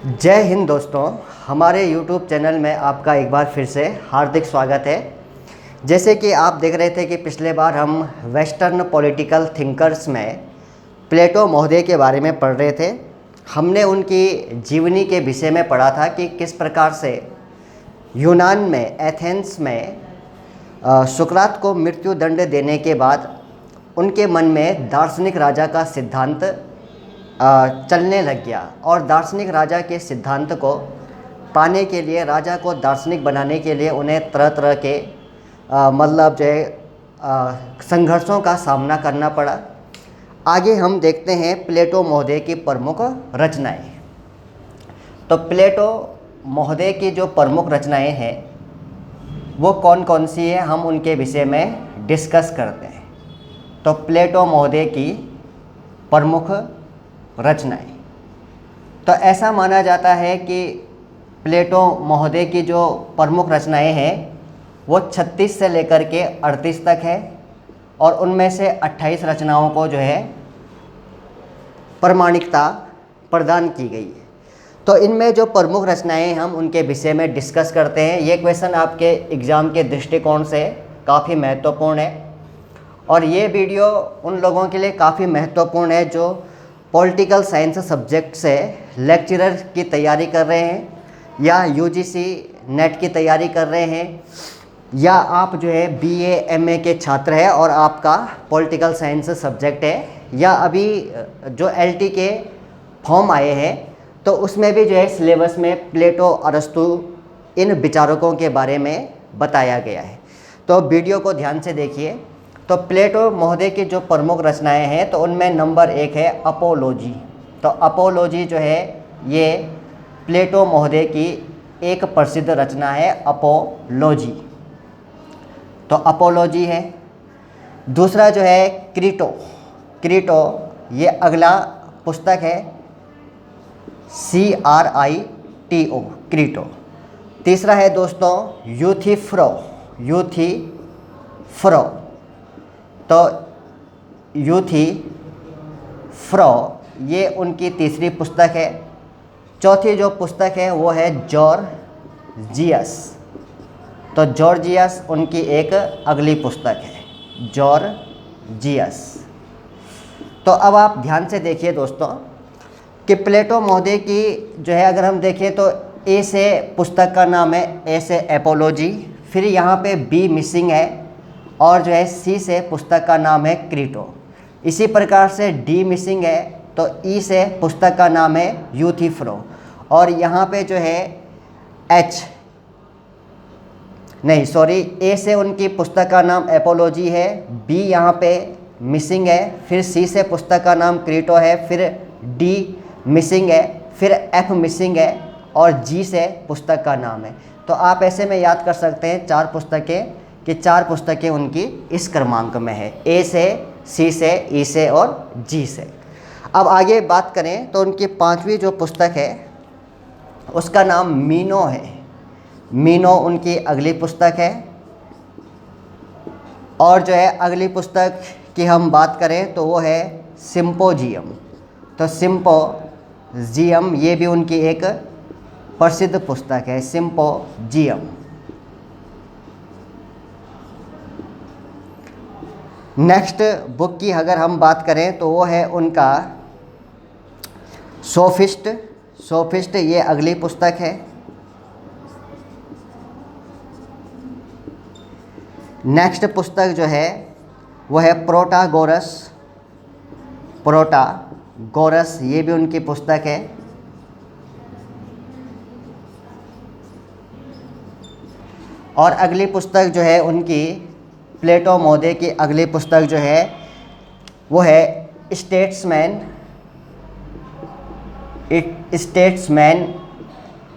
जय हिंद दोस्तों, हमारे YouTube चैनल में आपका एक बार फिर से हार्दिक स्वागत है। जैसे कि आप देख रहे थे कि पिछले बार हम वेस्टर्न पॉलिटिकल थिंकर्स में प्लेटो महोदय के बारे में पढ़ रहे थे। हमने उनकी जीवनी के विषय में पढ़ा था कि किस प्रकार से यूनान में, एथेंस में सुकरात को मृत्यु दंड देने के बाद उनके मन में दार्शनिक राजा का सिद्धांत चलने लग गया और दार्शनिक राजा के सिद्धांत को पाने के लिए, राजा को दार्शनिक बनाने के लिए उन्हें तरह तरह के मतलब जो है संघर्षों का सामना करना पड़ा। आगे हम देखते हैं प्लेटो महोदय की प्रमुख रचनाएं। तो प्लेटो महोदय की जो प्रमुख रचनाएं हैं वो कौन कौन सी है, हम उनके विषय में डिस्कस करते हैं। तो प्लेटो महोदय की प्रमुख रचनाएं, तो ऐसा माना जाता है कि प्लेटो महोदय की जो प्रमुख रचनाएं हैं वो 36 से लेकर के 38 तक है और उनमें से 28 रचनाओं को जो है प्रमाणिकता प्रदान की गई है। तो इनमें जो प्रमुख रचनाएं हैं हम उनके विषय में डिस्कस करते हैं। ये क्वेश्चन आपके एग्ज़ाम के दृष्टिकोण से काफ़ी महत्वपूर्ण है और ये वीडियो उन लोगों के लिए काफ़ी महत्वपूर्ण है जो पॉलिटिकल साइंस सब्जेक्ट से लेक्चरर की तैयारी कर रहे हैं या यूजीसी नेट की तैयारी कर रहे हैं, या आप जो है बीए एमए के छात्र हैं और आपका पॉलिटिकल साइंस सब्जेक्ट है, या अभी जो एलटी के फॉर्म आए हैं तो उसमें भी जो है सिलेबस में प्लेटो, अरस्तु, इन विचारकों के बारे में बताया गया है। तो वीडियो को ध्यान से देखिए। तो प्लेटो महोदय की जो प्रमुख रचनाएं हैं तो उनमें नंबर 1 है अपोलॉजी। तो अपोलॉजी जो है ये प्लेटो महोदय की एक प्रसिद्ध रचना है, अपोलॉजी। तो अपोलॉजी है। दूसरा जो है क्रीटो। क्रीटो ये अगला पुस्तक है, CRITO, क्रीटो। तीसरा है दोस्तों यूथिफ्रो। यूथिफ्रो, तो यूथिफ्रो ये उनकी तीसरी पुस्तक है। चौथी जो पुस्तक है वो है जॉर्जियस। तो जॉर्जियस उनकी एक अगली पुस्तक है, जॉर्जियस। तो अब आप ध्यान से देखिए दोस्तों कि प्लेटो महोदय की जो है अगर हम देखें तो ए से पुस्तक का नाम है, ए से एपोलॉजी, फिर यहाँ पे बी मिसिंग है और जो है सी से पुस्तक का नाम है क्रीटो। इसी प्रकार से डी मिसिंग है तो ई से पुस्तक का नाम है यूथिफ्रो, और यहाँ पे जो है ए से उनकी पुस्तक का नाम एपोलॉजी है, बी यहाँ पे मिसिंग है, फिर सी से पुस्तक का नाम क्रीटो है, फिर डी मिसिंग है, फिर एफ मिसिंग है और जी से पुस्तक का नाम है। तो आप ऐसे में याद कर सकते हैं चार पुस्तकें उनकी इस क्रमांक में है, ए से, सी से, ई से और जी से। अब आगे बात करें तो उनकी 5वीं जो पुस्तक है उसका नाम मीनो है। मीनो उनकी अगली पुस्तक है। और जो है अगली पुस्तक की हम बात करें तो वो है सिम्पोजियम। तो सिम्पोजियम ये भी उनकी एक प्रसिद्ध पुस्तक है, सिम्पोजियम। नेक्स्ट बुक की अगर हम बात करें तो वो है उनका सोफिस्ट ये अगली पुस्तक है। नेक्स्ट पुस्तक जो है वो है प्रोटागोरस, ये भी उनकी पुस्तक है। और अगली पुस्तक जो है उनकी प्लेटो महोदय की अगली पुस्तक जो है वो है स्टेट्समैन।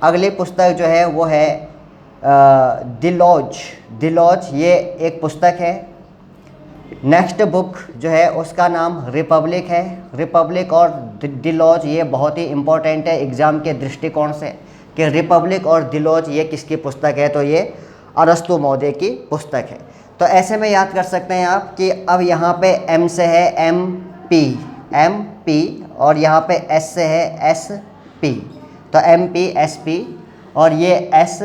अगली पुस्तक जो है वो है दिलॉज, ये एक पुस्तक है। नेक्स्ट बुक जो है उसका नाम रिपब्लिक है। रिपब्लिक और दिलॉज ये बहुत ही इम्पोर्टेंट है एग्ज़ाम के दृष्टिकोण से कि रिपब्लिक और दिलॉज ये किसकी पुस्तक है, तो ये अरस्तु महोदय की पुस्तक है। तो ऐसे में याद कर सकते हैं आप कि अब यहाँ पे एम से है एम पी, और यहाँ पे एस से है एस पी। तो MP, SP और ये S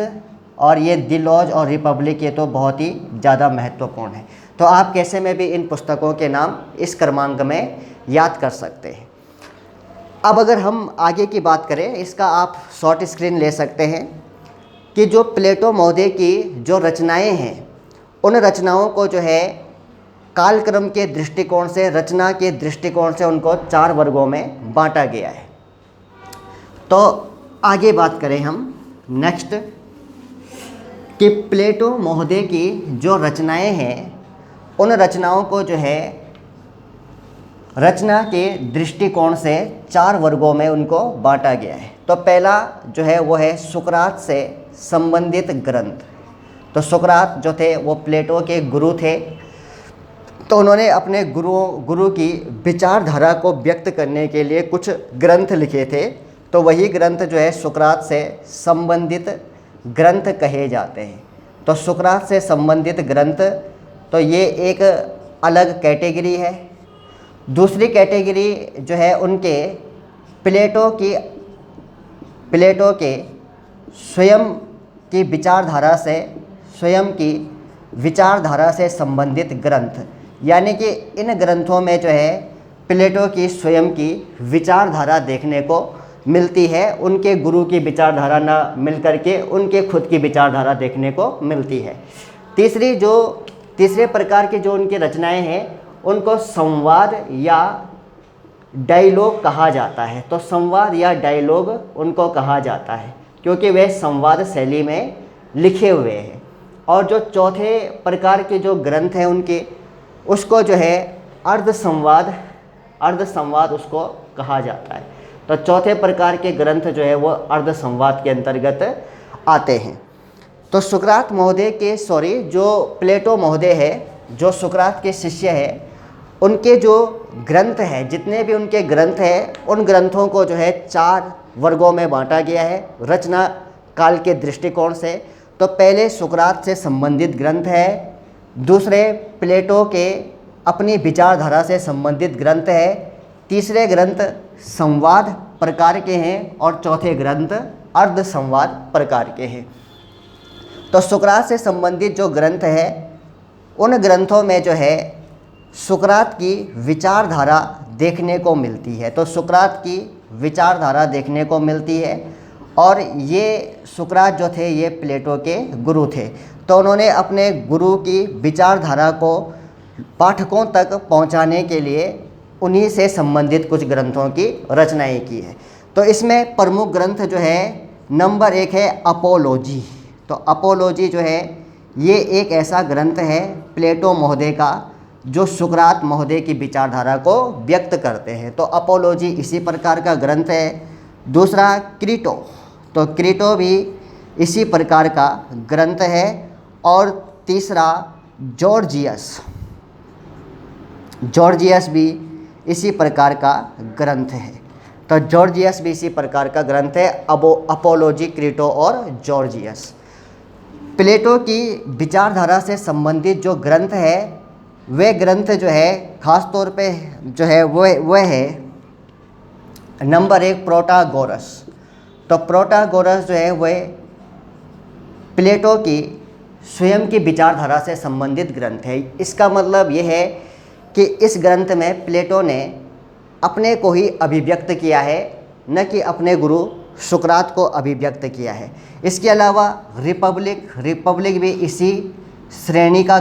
और ये द लॉज और रिपब्लिक, ये तो बहुत ही ज़्यादा महत्वपूर्ण है। तो आप कैसे में भी इन पुस्तकों के नाम इस क्रमांक में याद कर सकते हैं। अब अगर हम आगे की बात करें, इसका आप शॉर्ट स्क्रीन ले सकते हैं कि जो प्लेटो महोदय की जो रचनाएं हैं, उन रचनाओं को जो है कालक्रम के दृष्टिकोण से, रचना के दृष्टिकोण से उनको 4 वर्गों में बांटा गया है। तो आगे बात करें हम नेक्स्ट कि प्लेटो महोदय की जो रचनाएं हैं, उन रचनाओं को जो है रचना के दृष्टिकोण से 4 वर्गों में उनको बांटा गया है। तो पहला जो है वो है सुकरात से संबंधित ग्रंथ। तो सुकरात जो थे वो प्लेटो के गुरु थे, तो उन्होंने अपने गुरु की विचारधारा को व्यक्त करने के लिए कुछ ग्रंथ लिखे थे। तो वही ग्रंथ जो है सुकरात से संबंधित ग्रंथ कहे जाते हैं। तो सुकरात से संबंधित ग्रंथ, तो ये एक अलग कैटेगरी है। दूसरी कैटेगरी जो है उनके प्लेटो के स्वयं की विचारधारा से संबंधित ग्रंथ, यानी कि इन ग्रंथों में जो है प्लेटो की स्वयं की विचारधारा देखने को मिलती है, उनके गुरु की विचारधारा ना मिल करके उनके खुद की विचारधारा देखने को मिलती है। तीसरे प्रकार की जो उनकी रचनाएं हैं, उनको संवाद या डायलॉग कहा जाता है। तो संवाद या डायलॉग उनको कहा जाता है क्योंकि वे संवाद शैली में लिखे हुए हैं। और जो चौथे प्रकार के जो ग्रंथ हैं उनके, उसको जो है अर्ध संवाद उसको कहा जाता है। तो चौथे प्रकार के ग्रंथ जो है वो अर्ध संवाद के अंतर्गत आते हैं। तो सुकरात महोदय के जो प्लेटो महोदय है, जो सुकरात के शिष्य है, उनके जो ग्रंथ हैं, जितने भी उनके ग्रंथ हैं, उन ग्रंथों को जो है 4 वर्गों में बांटा गया है रचना काल के दृष्टिकोण से। तो पहले सुकरात से संबंधित ग्रंथ है, दूसरे प्लेटो के अपनी विचारधारा से संबंधित ग्रंथ है, तीसरे ग्रंथ संवाद प्रकार के हैं और चौथे ग्रंथ अर्ध संवाद प्रकार के हैं। तो सुकरात से संबंधित जो ग्रंथ है, उन ग्रंथों में जो है सुकरात की विचारधारा देखने को मिलती है। तो सुकरात की विचारधारा देखने को मिलती है और ये सुकरात जो थे ये प्लेटो के गुरु थे। तो उन्होंने अपने गुरु की विचारधारा को पाठकों तक पहुंचाने के लिए उन्हीं से संबंधित कुछ ग्रंथों की रचनाएं की है। तो इसमें प्रमुख ग्रंथ जो है नंबर 1 है अपोलॉजी। तो अपोलॉजी जो है ये एक ऐसा ग्रंथ है प्लेटो महोदय का जो सुकरात महोदय की विचारधारा को व्यक्त करते हैं। तो अपोलॉजी इसी प्रकार का ग्रंथ है। दूसरा क्रीटो, तो क्रीटो भी इसी प्रकार का ग्रंथ है। और तीसरा जॉर्जियस भी इसी प्रकार का ग्रंथ है। तो जॉर्जियस भी इसी प्रकार का ग्रंथ है, अपोलॉजी, क्रीटो और जॉर्जियस। प्लेटो की विचारधारा से संबंधित जो ग्रंथ है, वे ग्रंथ जो है ख़ास तौर पे जो है वह है नंबर 1 प्रोटागोरस। तो प्रोटागोरस जो है वह प्लेटो की स्वयं की विचारधारा से संबंधित ग्रंथ है। इसका मतलब यह है कि इस ग्रंथ में प्लेटो ने अपने को ही अभिव्यक्त किया है, न कि अपने गुरु सुकरात को अभिव्यक्त किया है। इसके अलावा रिपब्लिक भी इसी श्रेणी का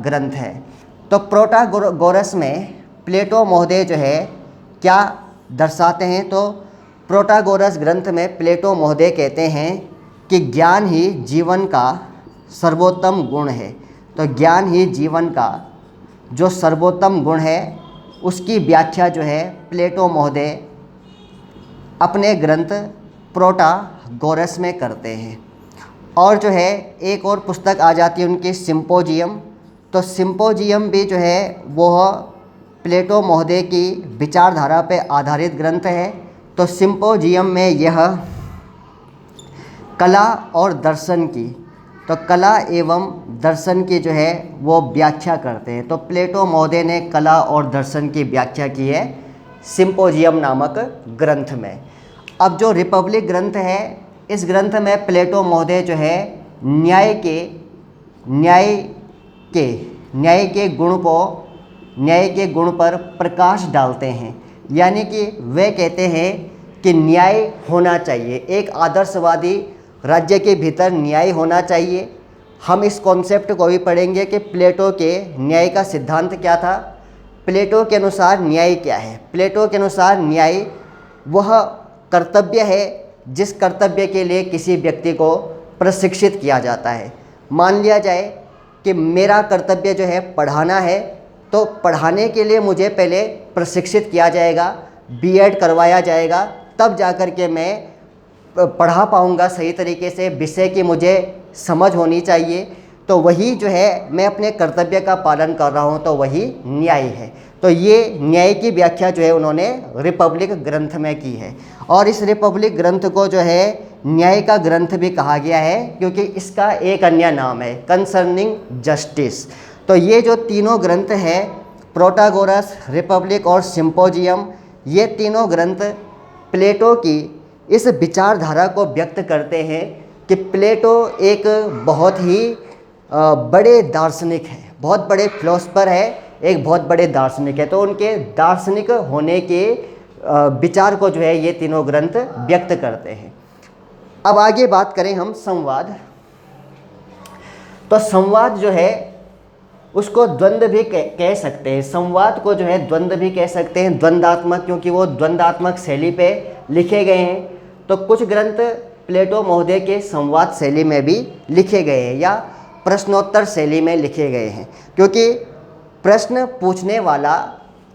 ग्रंथ है। तो प्रोटागोरस में प्लेटो महोदय जो है क्या दर्शाते हैं, तो प्रोटागोरस ग्रंथ में प्लेटो महोदय कहते हैं कि ज्ञान ही जीवन का सर्वोत्तम गुण है। तो ज्ञान ही जीवन का जो सर्वोत्तम गुण है, उसकी व्याख्या जो है प्लेटो महोदय अपने ग्रंथ प्रोटागोरस में करते हैं। और जो है एक और पुस्तक आ जाती है उनकी सिम्पोजियम। तो सिम्पोजियम भी जो है वह प्लेटो महोदय की विचारधारा पर आधारित ग्रंथ है। तो सिम्पोजियम में यह कला और दर्शन की, तो कला एवं दर्शन की जो है वो व्याख्या करते हैं। तो प्लेटो महोदय ने कला और दर्शन की व्याख्या की है सिम्पोजियम नामक ग्रंथ में। अब जो रिपब्लिक ग्रंथ है, इस ग्रंथ में प्लेटो महोदय जो है न्याय के गुण पर प्रकाश डालते हैं। यानी कि वे कहते हैं कि न्याय होना चाहिए, एक आदर्शवादी राज्य के भीतर न्याय होना चाहिए। हम इस कॉन्सेप्ट को भी पढ़ेंगे कि प्लेटो के न्याय का सिद्धांत क्या था। प्लेटो के अनुसार न्याय क्या है? प्लेटो के अनुसार न्याय वह कर्तव्य है जिस कर्तव्य के लिए किसी व्यक्ति को प्रशिक्षित किया जाता है। मान लिया जाए कि मेरा कर्तव्य जो है पढ़ाना है, तो पढ़ाने के लिए मुझे पहले प्रशिक्षित किया जाएगा, बीएड करवाया जाएगा, तब जाकर के मैं पढ़ा पाऊँगा सही तरीके से। विषय की मुझे समझ होनी चाहिए, तो वही जो है मैं अपने कर्तव्य का पालन कर रहा हूँ, तो वही न्याय है। तो ये न्याय की व्याख्या जो है उन्होंने रिपब्लिक ग्रंथ में की है। और इस रिपब्लिक ग्रंथ को जो है न्याय का ग्रंथ भी कहा गया है, क्योंकि इसका एक अन्य नाम है कंसर्निंग जस्टिस। तो ये जो तीनों ग्रंथ हैं, प्रोटागोरस, रिपब्लिक और सिम्पोजियम, ये तीनों ग्रंथ प्लेटो की इस विचारधारा को व्यक्त करते हैं कि प्लेटो एक बहुत ही बड़े दार्शनिक हैं, बहुत बड़े फिलोसफर है, एक बहुत बड़े दार्शनिक है। तो उनके दार्शनिक होने के विचार को जो है ये तीनों ग्रंथ व्यक्त करते हैं। अब आगे बात करें हम संवाद। तो संवाद जो है उसको द्वंद्व भी कह सकते हैं। संवाद को जो है द्वंद्व भी कह सकते हैं, द्वंदात्मक, क्योंकि वो द्वंदात्मक शैली पे लिखे गए हैं। तो कुछ ग्रंथ प्लेटो महोदय के संवाद शैली में भी लिखे गए हैं या प्रश्नोत्तर शैली में लिखे गए हैं, क्योंकि प्रश्न पूछने वाला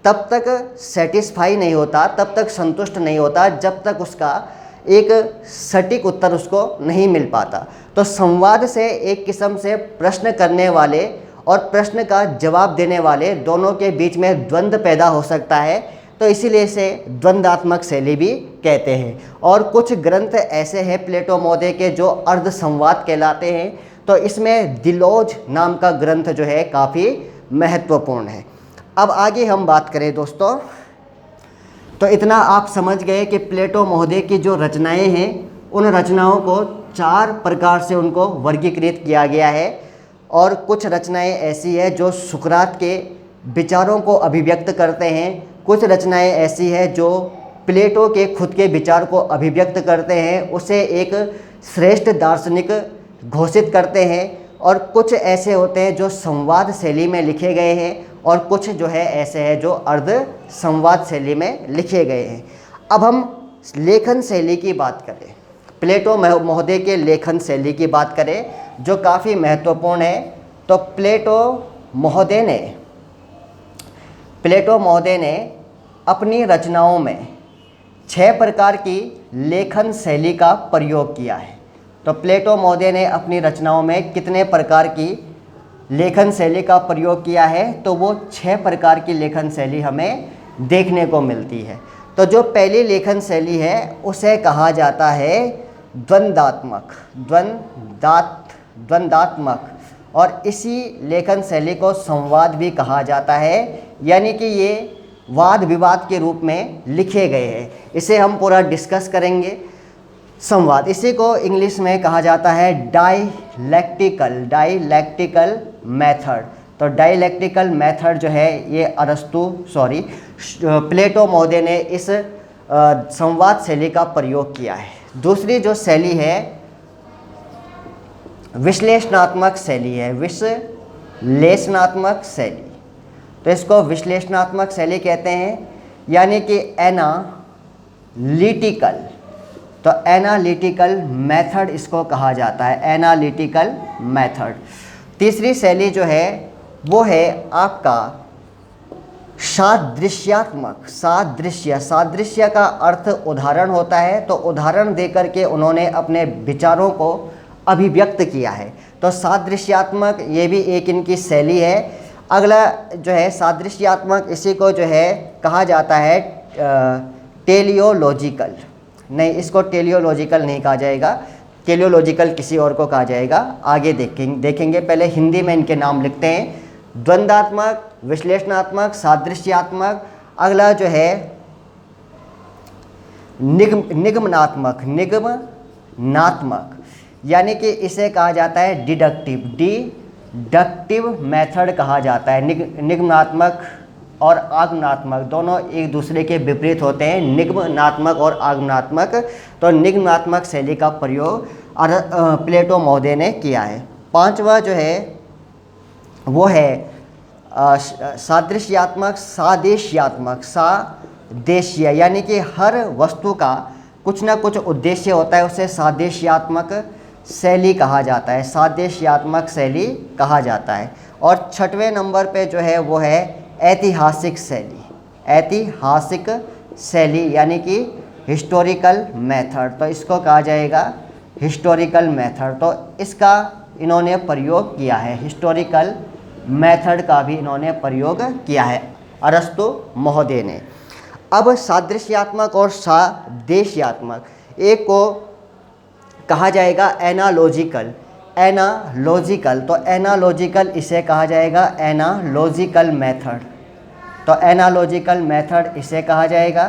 तब तक सेटिस्फाई नहीं होता, तब तक संतुष्ट नहीं होता, जब तक उसका एक सटीक उत्तर उसको नहीं मिल पाता। तो संवाद से एक किस्म से प्रश्न करने वाले और प्रश्न का जवाब देने वाले दोनों के बीच में द्वंद्व पैदा हो सकता है, तो इसीलिए इसे द्वंदात्मक शैली भी कहते हैं। और कुछ ग्रंथ ऐसे हैं प्लेटो महोदय के जो अर्ध संवाद कहलाते हैं। तो इसमें दिलोज नाम का ग्रंथ जो है काफ़ी महत्वपूर्ण है। अब आगे हम बात करें दोस्तों, तो इतना आप समझ गए कि प्लेटो महोदय की जो रचनाएं हैं, उन रचनाओं को 4 प्रकार से उनको वर्गीकृत किया गया है। और कुछ रचनाएं ऐसी है जो सुकरात के विचारों को अभिव्यक्त करते हैं, कुछ रचनाएं ऐसी है जो प्लेटो के खुद के विचार को अभिव्यक्त करते हैं, उसे एक श्रेष्ठ दार्शनिक घोषित करते हैं, और कुछ ऐसे होते हैं जो संवाद शैली में लिखे गए हैं, और कुछ जो है ऐसे हैं जो अर्ध संवाद शैली में लिखे गए हैं। अब हम लेखन शैली की बात करें, प्लेटो महोदय के लेखन शैली की बात करें जो काफ़ी महत्वपूर्ण है। तो प्लेटो महोदय ने अपनी रचनाओं में 6 प्रकार की लेखन शैली का प्रयोग किया है। तो प्लेटो महोदय ने अपनी रचनाओं में कितने प्रकार की लेखन शैली का प्रयोग किया है? तो वो 6 प्रकार की लेखन शैली हमें देखने को मिलती है। तो जो पहली लेखन शैली है उसे कहा जाता है द्वंदात्मक, और इसी लेखन शैली को संवाद भी कहा जाता है, यानी कि ये वाद विवाद के रूप में लिखे गए हैं। इसे हम पूरा डिस्कस करेंगे। संवाद, इसी को इंग्लिश में कहा जाता है डायलैक्टिकल मेथड। तो डायलैक्टिकल मेथड जो है ये प्लेटो महोदय ने इस संवाद शैली का प्रयोग किया है। दूसरी जो शैली है विश्लेषणात्मक शैली है, विश्लेषणात्मक शैली। तो इसको विश्लेषणात्मक शैली कहते हैं, यानी कि एनालिटिकल। तो एनालिटिकल मेथड इसको कहा जाता है, एनालिटिकल मेथड। तीसरी शैली जो है वो है आपका सादृश्यात्मक। सादृश्य का अर्थ उदाहरण होता है, तो उदाहरण देकर के उन्होंने अपने विचारों को अभिव्यक्त किया है। तो सादृश्यात्मक ये भी एक इनकी शैली है। अगला जो है सादृश्यात्मक, इसी को जो है कहा जाता है टेलियोलॉजिकल। नहीं, इसको टेलियोलॉजिकल नहीं कहा जाएगा, टेलियोलॉजिकल किसी और को कहा जाएगा, आगे देखेंगे। पहले हिंदी में इनके नाम लिखते हैं, द्वंदात्मक, विश्लेषणात्मक, सादृश्यात्मक। अगला जो है निगमनात्मक यानी कि इसे कहा जाता है डिडक्टिव मेथड कहा जाता है। निगमनात्मक और आगमनात्मक दोनों एक दूसरे के विपरीत होते हैं, निगमनात्मक और आगमनात्मक। तो निगमनात्मक शैली का प्रयोग प्लेटो महोदय ने किया है। पांचवा जो है वो है सादृश्यात्मक यानी कि हर वस्तु का कुछ ना कुछ उद्देश्य होता है, उसे सादृश्यात्मक शैली कहा जाता है, सादृश्यात्मक शैली कहा जाता है। और छठवें नंबर पे जो है वो है ऐतिहासिक शैली यानी कि हिस्टोरिकल मेथड। तो इसको कहा जाएगा हिस्टोरिकल मेथड। तो इसका इन्होंने प्रयोग किया है, हिस्टोरिकल मेथड का भी इन्होंने प्रयोग किया है अरस्तु महोदय ने। अब सादृश्यात्मक और सादेश्यात्मक, एक को कहा जाएगा एनालॉजिकल। तो एनालॉजिकल इसे कहा जाएगा एनालॉजिकल मेथड। तो एनालॉजिकल मेथड इसे कहा जाएगा,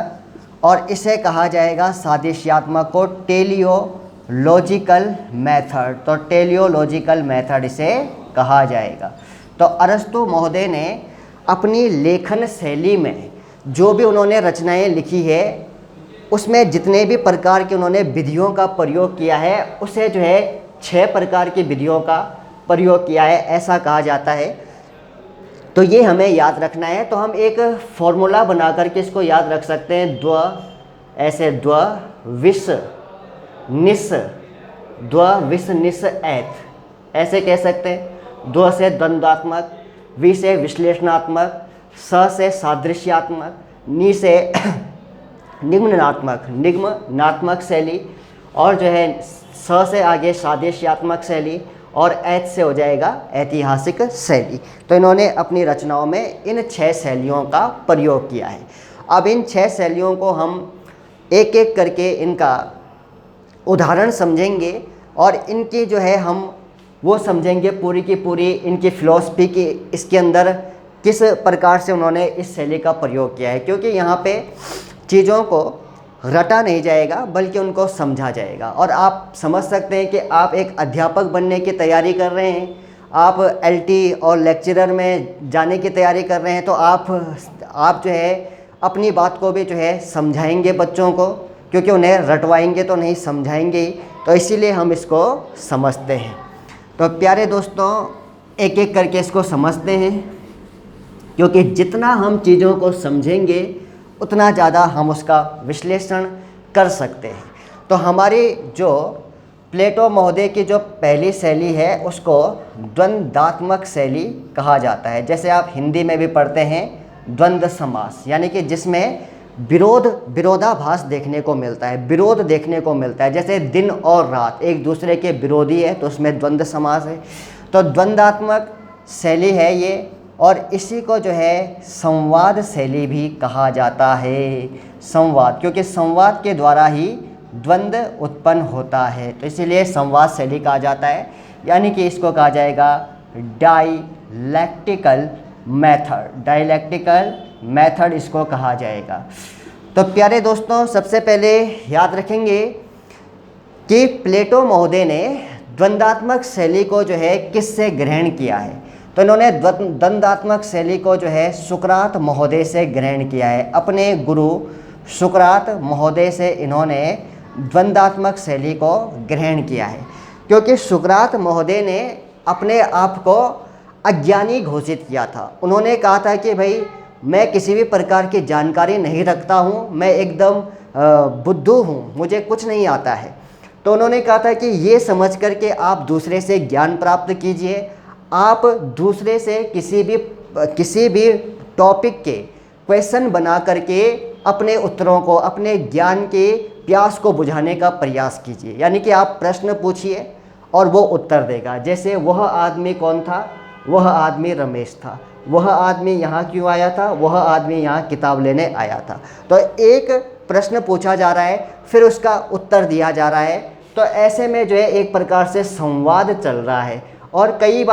और इसे कहा जाएगा सादृश्यात्मक को टेलियोलॉजिकल मेथड। तो टेलियोलॉजिकल मेथड इसे कहा जाएगा। तो अरस्तु महोदय ने अपनी लेखन शैली में जो भी उन्होंने रचनाएं लिखी है उसमें जितने भी प्रकार के उन्होंने विधियों का प्रयोग किया है उसे जो है 6 प्रकार की विधियों का प्रयोग किया है, ऐसा कहा जाता है। तो ये हमें याद रखना है। तो हम एक फॉर्मूला बना करके इसको याद रख सकते हैं, द्व विस निस ऐत, ऐसे कह सकते हैं। द्व से द्वंद्वात्मक, वि से विश्लेषणात्मक, स से सादृश्यात्मक, नि से निगमनात्मक शैली, और जो है स से आगे सादृश्यात्मक शैली, और ऐत से हो जाएगा ऐतिहासिक शैली। तो इन्होंने अपनी रचनाओं में इन 6 शैलियों का प्रयोग किया है। अब इन 6 शैलियों को हम एक एक करके इनका उदाहरण समझेंगे, और इनकी जो है हम वो समझेंगे पूरी की पूरी इनकी फ़िलॉसफी की, इसके अंदर किस प्रकार से उन्होंने इस शैली का प्रयोग किया है। क्योंकि यहाँ पे चीज़ों को रटा नहीं जाएगा बल्कि उनको समझा जाएगा। और आप समझ सकते हैं कि आप एक अध्यापक बनने की तैयारी कर रहे हैं, आप एलटी और लेक्चरर में जाने की तैयारी कर रहे हैं, तो आप जो है अपनी बात को भी जो है समझाएंगे बच्चों को, क्योंकि उन्हें रटवाएंगे तो नहीं समझाएंगे ही। तो इसीलिए हम इसको समझते हैं। तो प्यारे दोस्तों, एक एक करके इसको समझते हैं, क्योंकि जितना हम चीज़ों को समझेंगे उतना ज़्यादा हम उसका विश्लेषण कर सकते हैं। तो हमारी जो प्लेटो महोदय की जो पहली शैली है उसको द्वंद्वात्मक शैली कहा जाता है। जैसे आप हिंदी में भी पढ़ते हैं द्वंद्व समास, यानी कि जिसमें विरोधाभास देखने को मिलता है, विरोध देखने को मिलता है। जैसे दिन और रात एक दूसरे के विरोधी है तो उसमें द्वंद्व समास है। तो द्वंद्वात्मक शैली है ये, और इसी को जो है संवाद शैली भी कहा जाता है। संवाद, क्योंकि संवाद के द्वारा ही द्वंद्व उत्पन्न होता है, तो इसीलिए संवाद शैली कहा जाता है। यानी कि इसको कहा जाएगा डायलैक्टिकल मेथड इसको कहा जाएगा। तो प्यारे दोस्तों, सबसे पहले याद रखेंगे कि प्लेटो महोदय ने द्वंद्वात्मक शैली को जो है किससे ग्रहण किया है। तो इन्होंने द्वंद्वात्मक शैली को जो है सुकरात महोदय से ग्रहण किया है। अपने गुरु सुकरात महोदय से इन्होंने द्वंद्वात्मक शैली को ग्रहण किया है, क्योंकि सुकरात महोदय ने अपने आप को अज्ञानी घोषित किया था। उन्होंने कहा था कि भाई मैं किसी भी प्रकार की जानकारी नहीं रखता हूँ, मैं एकदम बुद्धू हूँ, मुझे कुछ नहीं आता है। तो उन्होंने कहा था कि ये समझ कर के आप दूसरे से ज्ञान प्राप्त कीजिए, आप दूसरे से किसी भी टॉपिक के क्वेश्चन बना करके अपने उत्तरों को, अपने ज्ञान के प्यास को बुझाने का प्रयास कीजिए। यानी कि आप प्रश्न पूछिए और वो उत्तर देगा। जैसे वह आदमी कौन था, वह आदमी रमेश था, वह आदमी यहाँ क्यों आया था, वह आदमी यहाँ किताब लेने आया था। तो एक प्रश्न पूछा जा रहा है, फिर उसका उत्तर दिया जा रहा है। तो ऐसे में जो है एक प्रकार से संवाद चल रहा है। और कई बार